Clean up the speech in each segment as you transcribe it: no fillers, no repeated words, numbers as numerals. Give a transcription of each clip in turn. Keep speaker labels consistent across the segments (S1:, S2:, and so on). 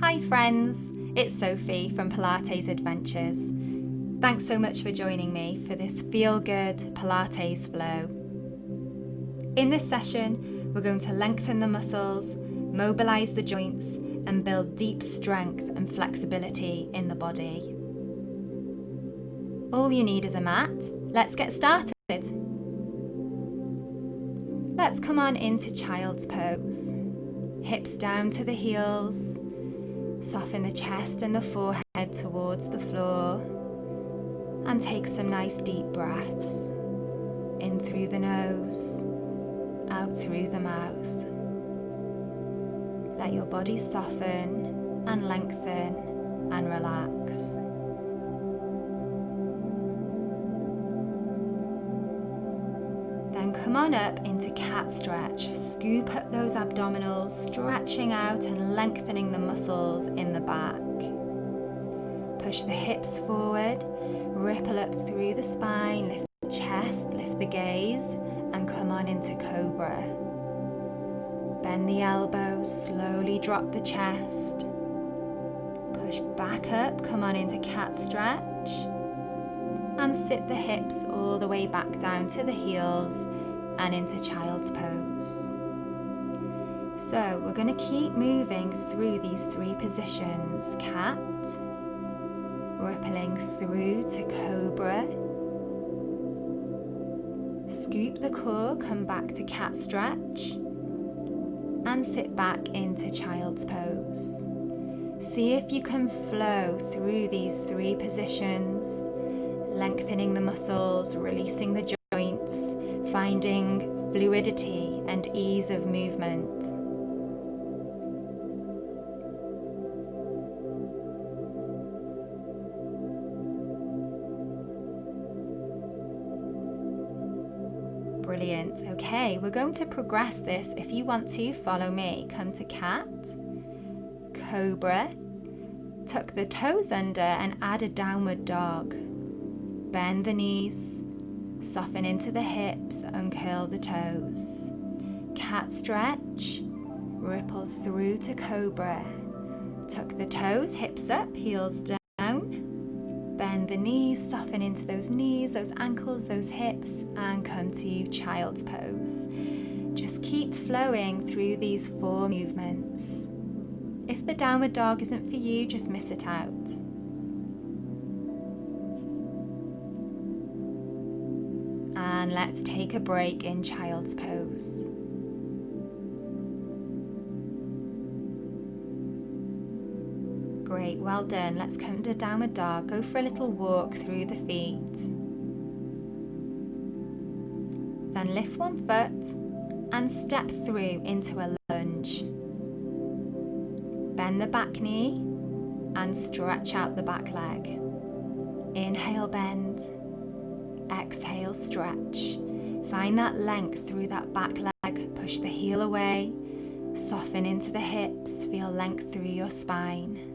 S1: Hi friends, it's Sophie from Pilates Adventures. Thanks so much for joining me for this feel-good Pilates flow. In this session, we're going to lengthen the muscles, mobilize the joints, and build deep strength and flexibility in the body. All you need is a mat. Let's get started. Let's come on into child's pose. Hips down to the heels. Soften the chest and the forehead towards the floor. And take some nice deep breaths. In through the nose, out through the mouth. Let your body soften and lengthen and relax. Then come on up into cat stretch. Scoop up those abdominals, stretching out and lengthening the muscles in the back. Push the hips forward, ripple up through the spine, lift the chest, lift the gaze, and come on into Cobra. Bend the elbows, slowly drop the chest. Push back up, come on into cat stretch. And sit the hips all the way back down to the heels and into child's pose. So we're going to keep moving through these three positions. Cat, rippling through to Cobra. Scoop the core, come back to cat stretch. And sit back into child's pose. See if you can flow through these three positions, lengthening the muscles, releasing the joints, finding fluidity and ease of movement. Brilliant. Okay, we're going to progress this. If you want to, follow me. Come to cat, Cobra, tuck the toes under and add a downward dog. Bend the knees, soften into the hips, uncurl the toes. Cat stretch, ripple through to Cobra. Tuck the toes, hips up, heels down. Bend the knees, soften into those knees, those ankles, those hips, and come to child's pose. Just keep flowing through these four movements. If the downward dog isn't for you, just miss it out. And let's take a break in child's pose. Great, well done. Let's come to downward dog. Go for a little walk through the feet. Then lift one foot and step through into a lunge. Bend the back knee and stretch out the back leg. Inhale, bend. Exhale, stretch. Find that length through that back leg. Push the heel away. Soften into the hips. Feel length through your spine.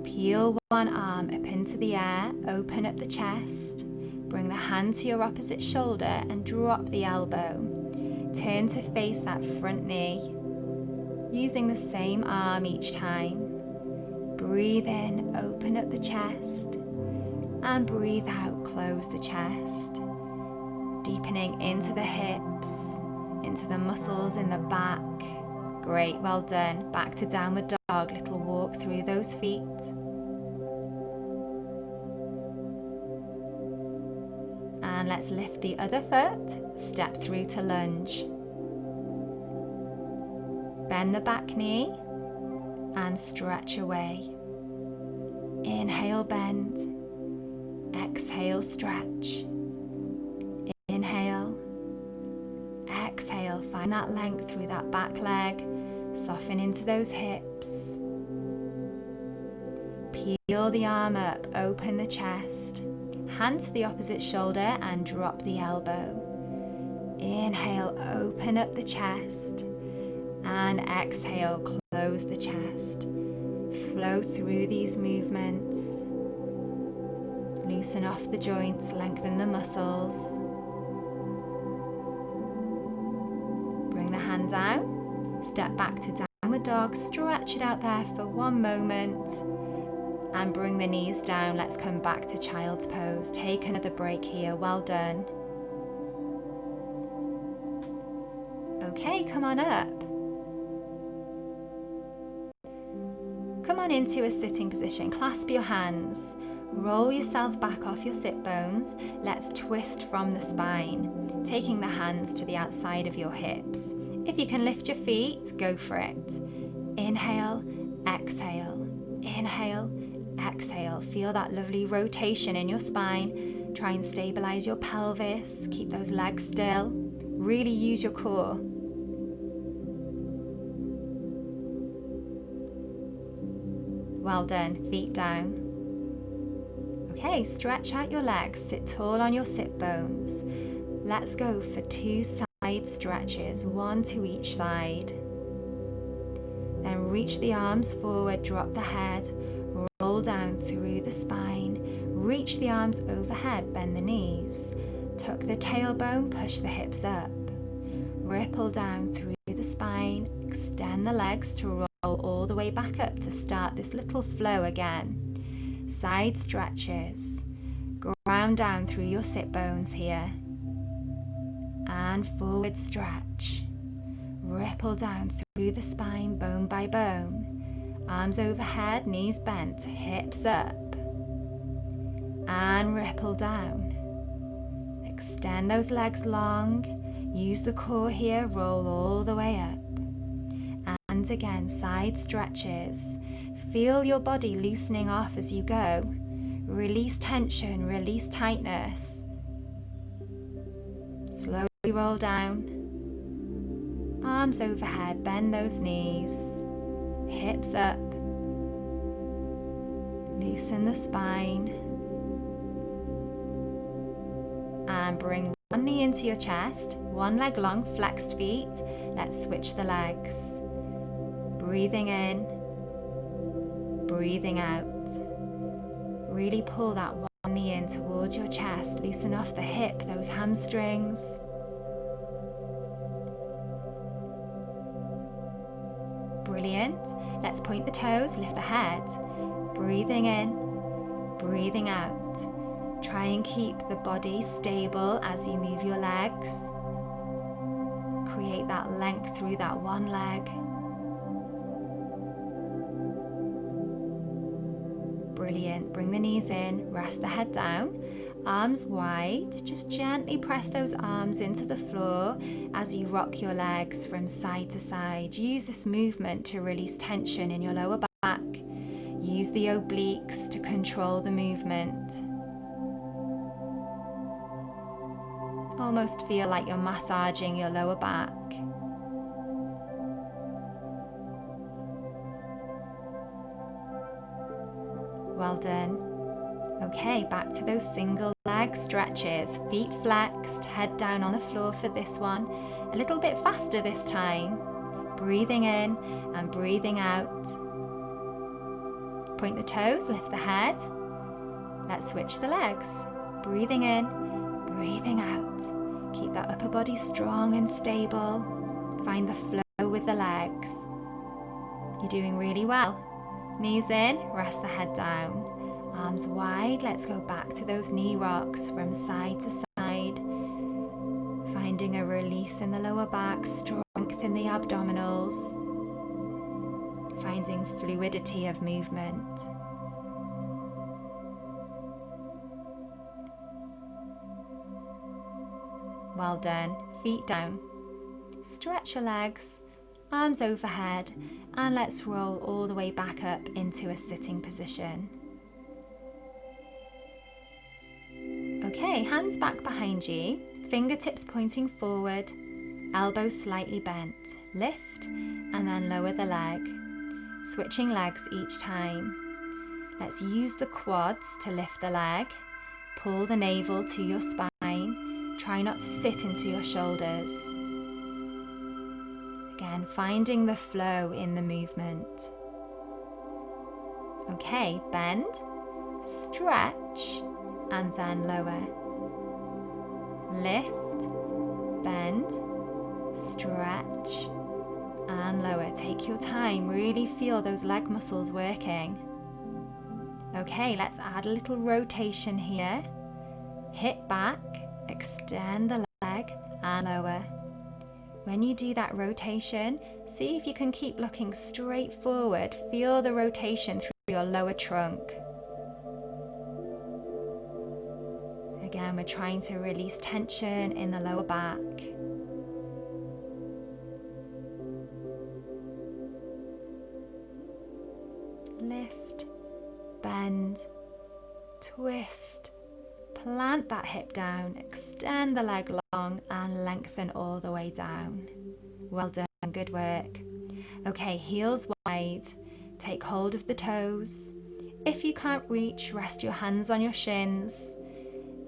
S1: Peel one arm up into the air. Open up the chest. Bring the hand to your opposite shoulder and drop the elbow. Turn to face that front knee. Using the same arm each time. Breathe in, open up the chest, and breathe out, close the chest. Deepening into the hips, into the muscles in the back. Great, well done. Back to downward dog, little walk through those feet. And let's lift the other foot, step through to lunge. Bend the back knee. And stretch away. Inhale, bend. Exhale, stretch. Inhale. Exhale, find that length through that back leg. Soften into those hips. Peel the arm up, open the chest. Hand to the opposite shoulder and drop the elbow. Inhale, open up the chest. And exhale, close the chest. Flow through these movements. Loosen off the joints, lengthen the muscles. Bring the hands out step back to downward dog, stretch it out there for one moment, and bring the knees down. Let's come back to child's pose. Take another break here. Well done. Okay, come on up. Come on into a sitting position. Clasp your hands. Roll yourself back off your sit bones. Let's twist from the spine, taking the hands to the outside of your hips. If you can lift your feet, go for it. Inhale, exhale. Inhale, exhale. Feel that lovely rotation in your spine. Try and stabilize your pelvis. Keep those legs still. Really use your core. Well done. Feet down. Okay, stretch out your legs. Sit tall on your sit bones. Let's go for 2 side stretches, 1 to each side. Then reach the arms forward, drop the head, roll down through the spine. Reach the arms overhead, bend the knees. Tuck the tailbone, push the hips up. Ripple down through the spine, extend the legs to roll all the way back up to start this little flow again. Side stretches. Ground down through your sit bones here. And forward stretch. Ripple down through the spine, bone by bone. Arms overhead, knees bent, hips up. And ripple down. Extend those legs long. Use the core here, roll all the way up. And again, side stretches. Feel your body loosening off as you go. Release tension, release tightness. Slowly roll down. Arms overhead, bend those knees. Hips up. Loosen the spine. And bring one knee into your chest, one leg long, flexed feet. Let's switch the legs. Breathing in, breathing out. Really pull that one knee in towards your chest. Loosen off the hip, those hamstrings. Brilliant. Let's point the toes, lift the head. Breathing in, breathing out. Try and keep the body stable as you move your legs. Create that length through that one leg. Brilliant. Bring the knees in, rest the head down, arms wide. Just gently press those arms into the floor as you rock your legs from side to side. Use this movement to release tension in your lower back. Use the obliques to control the movement. Almost feel like you're massaging your lower back. Well done. Okay, back to those single leg stretches. Feet flexed, head down on the floor for this one. A little bit faster this time. Breathing in and breathing out. Point the toes, lift the head. Let's switch the legs. Breathing in, breathing out. Keep that upper body strong and stable. Find the flow with the legs. You're doing really well. Knees in, rest the head down. Arms wide, let's go back to those knee rocks from side to side. Finding a release in the lower back, strength in the abdominals. Finding fluidity of movement. Well done. Feet down. Stretch your legs, arms overhead, and let's roll all the way back up into a sitting position. Okay, hands back behind you, fingertips pointing forward, elbows slightly bent. Lift and then lower the leg. Switching legs each time. Let's use the quads to lift the leg. Pull the navel to your spine. Try not to sit into your shoulders. Again, finding the flow in the movement. Okay, bend, stretch, and then lower. Lift, bend, stretch, and lower. Take your time, really feel those leg muscles working. Okay, let's add a little rotation here. Hip back, extend the leg and lower. When you do that rotation, see if you can keep looking straight forward. Feel the rotation through your lower trunk. Again, we're trying to release tension in the lower back. Lift, bend, twist, plant that hip down, extend the leg long and lengthen all the way down. Well done, good work. Okay, heels wide, take hold of the toes. If you can't reach, rest your hands on your shins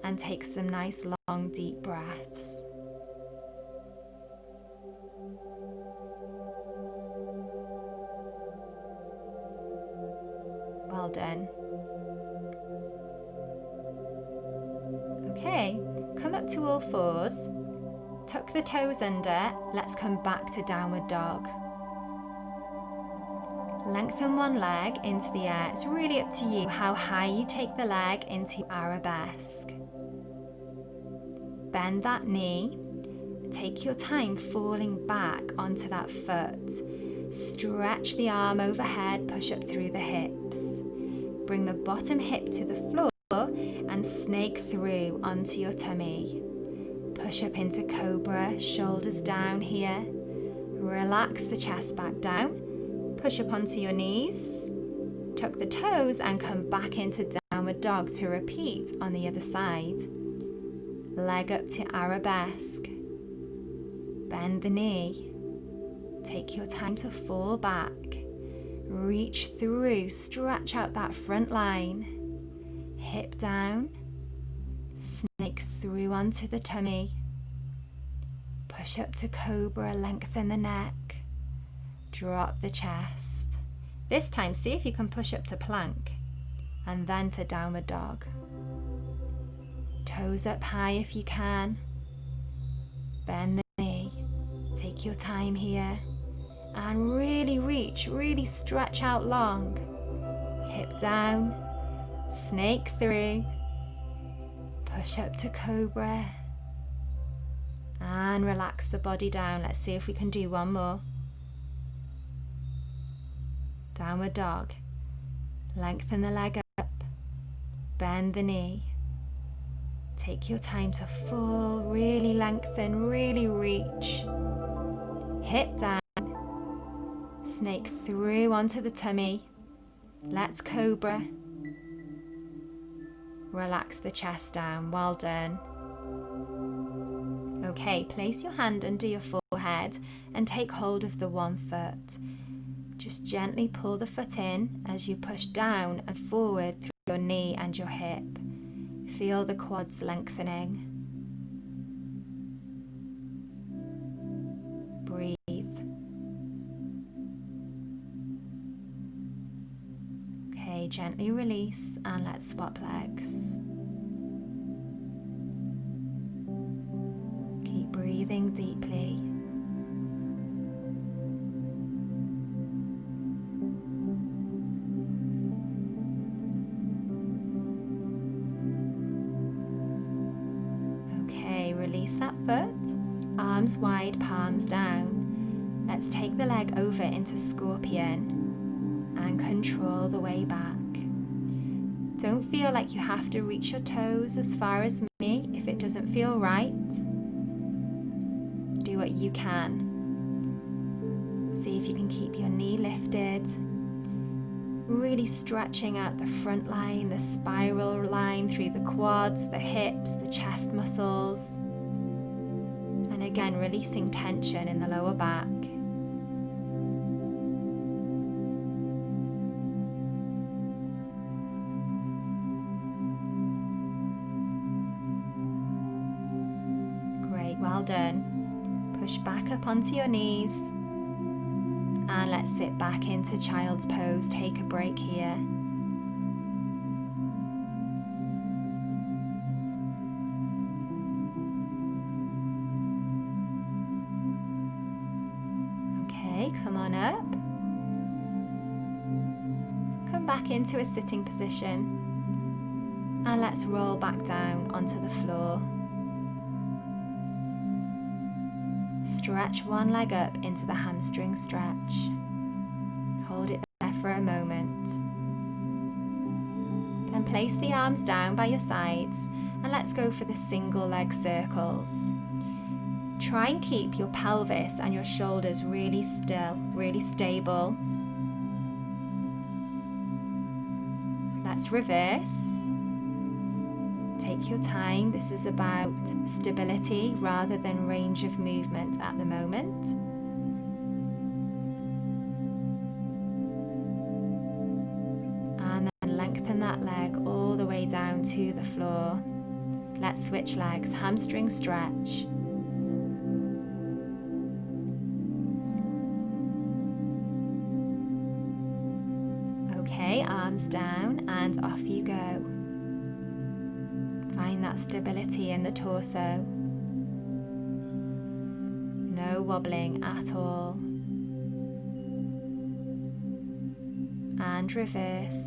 S1: and take some nice long deep breaths. Well done. Okay, come up to all fours, tuck the toes under, let's come back to downward dog. Lengthen one leg into the air. It's really up to you how high you take the leg into arabesque. Bend that knee, take your time falling back onto that foot. Stretch the arm overhead, push up through the hips. Bring the bottom hip to the floor and snake through onto your tummy. Push up into Cobra, shoulders down here. Relax the chest back down. Push up onto your knees. Tuck the toes and come back into downward dog to repeat on the other side. Leg up to arabesque. Bend the knee. Take your time to fall back. Reach through, stretch out that front line. Hip down, snake through onto the tummy. Push up to Cobra, lengthen the neck. Drop the chest. This time, see if you can push up to plank and then to downward dog. Toes up high if you can. Bend the knee. Take your time here and really reach, really stretch out long. Hip down, snake through, push up to Cobra and relax the body down. Let's see if we can do one more. Downward dog. Lengthen the leg up, bend the knee. Take your time to fall, really lengthen, really reach. Hip down, snake through onto the tummy. Let's Cobra. Relax the chest down, well done. Okay, place your hand under your forehead and take hold of the one foot. Just gently pull the foot in as you push down and forward through your knee and your hip. Feel the quads lengthening. Breathe. Okay, gently release and let's swap legs. Keep breathing deeply. Release that foot, arms wide, palms down. Let's take the leg over into scorpion and control the way back. Don't feel like you have to reach your toes as far as me if it doesn't feel right. Do what you can. See if you can keep your knee lifted. Really stretching out the front line, the spiral line through the quads, the hips, the chest muscles. And again, releasing tension in the lower back. Great, well done. Push back up onto your knees. And let's sit back into child's pose. Take a break here. Okay, Okay, come on up. Come back into a sitting position. And let's roll back down onto the floor. Stretch one leg up into the hamstring stretch. Hold it there for a moment. Then place the arms down by your sides and let's go for the single leg circles. Try and keep your pelvis and your shoulders really still, really stable. Let's reverse. Take your time. This is about stability rather than range of movement at the moment. And then lengthen that leg all the way down to the floor. Let's switch legs. Hamstring stretch. Okay, arms down and off you go. Find that stability in the torso. No wobbling at all. And reverse.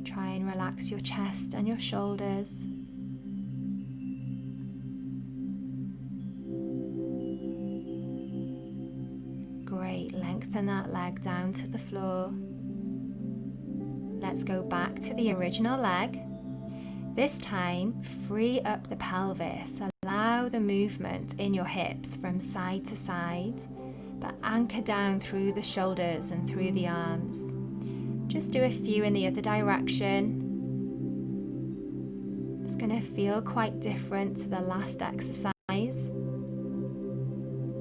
S1: Try and relax your chest and your shoulders. Great, lengthen that leg down to the floor. Let's go back to the original leg. This time, free up the pelvis. Allow the movement in your hips from side to side, but anchor down through the shoulders and through the arms. Just do a few in the other direction. It's going to feel quite different to the last exercise.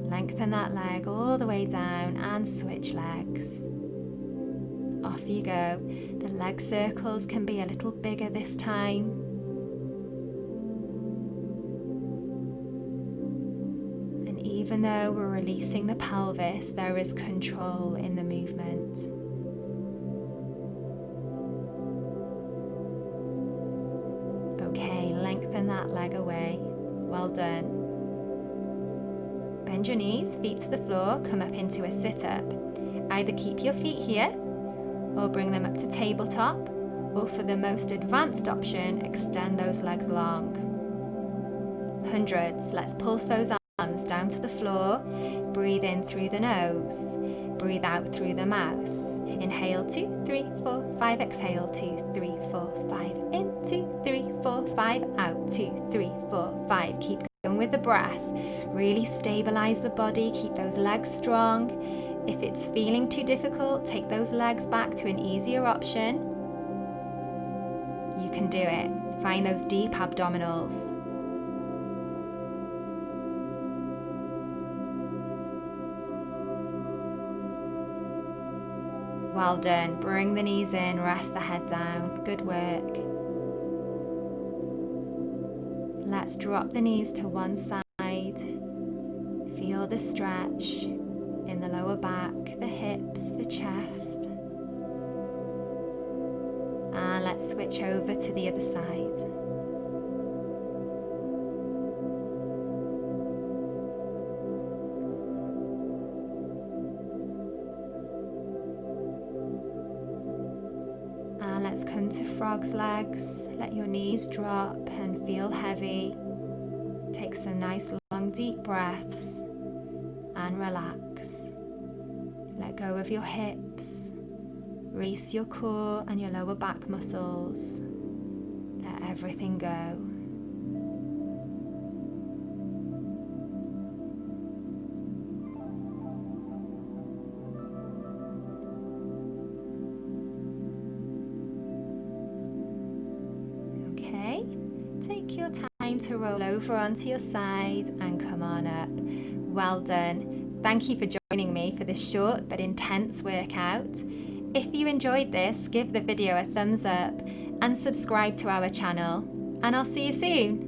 S1: Lengthen that leg all the way down and switch legs. Off you go. The leg circles can be a little bigger this time. And even though we're releasing the pelvis, there is control in the movement. Okay, lengthen that leg away. Well done. Bend your knees, feet to the floor, come up into a sit-up. Either keep your feet here or bring them up to tabletop, or for the most advanced option, extend those legs long. Hundreds. Let's pulse those arms down to the floor. Breathe in through the nose. Breathe out through the mouth. Inhale, 2, 3, 4, 5. Exhale, 2, 3, 4, 5. In, 2, 3, 4, 5. Out, 2, 3, 4, 5. Keep going with the breath. Really stabilize the body. Keep those legs strong. If it's feeling too difficult, take those legs back to an easier option. You can do it. Find those deep abdominals. Well done. Bring the knees in, rest the head down. Good work. Let's drop the knees to one side. Feel the stretch in the lower back, the hips, the chest. And let's switch over to the other side. And let's come to frog's legs. Let your knees drop and feel heavy. Take some nice long deep breaths and relax. Let go of your hips. Release your core and your lower back muscles. Let everything go. Okay, take your time to roll over onto your side and come on up. Well done. Thank you for joining me for this short but intense workout. If you enjoyed this, give the video a thumbs up and subscribe to our channel. And I'll see you soon.